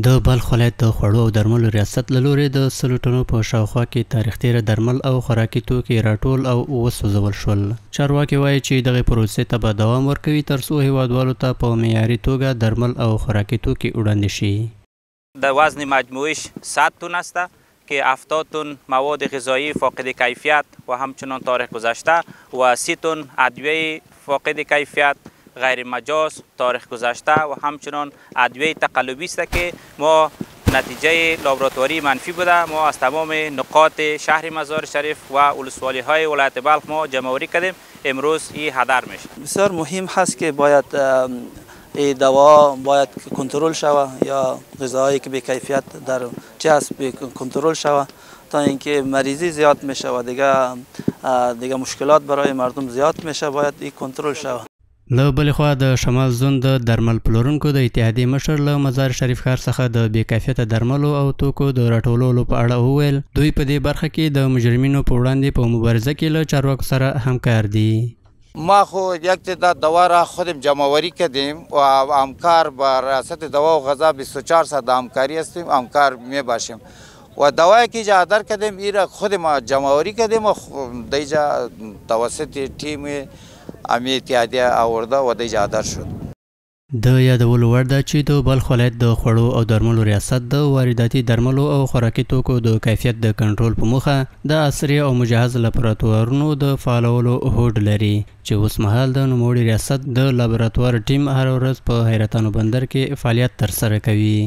د بلخ ولایت د خوړو او درملو ریاست له لورې د 100 ټنو په شاوخوا کې تاریخ تیره درمل او خوراکي توکي راټول او وسوځول شول. چارواکي وایي چې دغه پروسې ته به دوام ورکوي ترڅو هیوادوالو ته په معیاري توګه درمل او خوراکي توکي وړاندې شي. در وزن مجموعیش 100 تن است که 70 تن مواد غذایی فاقد کیفیت و همچنان تاریخ گذشته و 30 تن ادویه فاقد کیفیت غیر مجاز تاریخ گذشته و همچنان ادویه تقلبی است که ما نتیجه لابراتواری منفی بوده. ما از تمام نقاط شهر مزار شریف و ولسوالی های ولایت بلخ ما جمع‌آوری کردیم. امروز این هدر میشه. بسیار مهم هست که باید دوا باید کنترل شود یا غذاهایی که به کیفیت در چسب کنترل شود تا اینکه مریضی زیاد میشه و دیگه مشکلات برای مردم زیاد میشه. باید این کنترل شود. له بلې خوا د شمال زون د درمل پلورونکو د اتحادیې مشر له مزار شریف ښار څخه د بې کیفیته درملو او توکو د راټولولو په اړه وویل دوی په دې برخه کې د مجرمینو په وړاندې په مبارزه کې له چارواکو سره همکار دي. ما خو یک تعداد دوا را خودم جمع‌آوری کردیم و همکار با ریاست دوا و غذا 24 ساعت همکاری هستیم، همکار می باشیم و دوایی که جا در کردیم این را خودم جمع‌آوری کردیم و دیجا توسط تیم امی اتحادیه آورده و دیجا در شد. د یادولو وړ ده چې د بلخ ولایت د خوړو او درملو ریاست د وارداتي درملو او خوراکي توکو د کیفیت د کنټرول په موخه د عصري او مجهز لابراتوارونو د فعالولو هوډ لري چې اوس مهال د نوموړي ریاست د لابراتوار ټیم هر ورځ په حیرتانو بندر کې فعالیت ترسره کوي.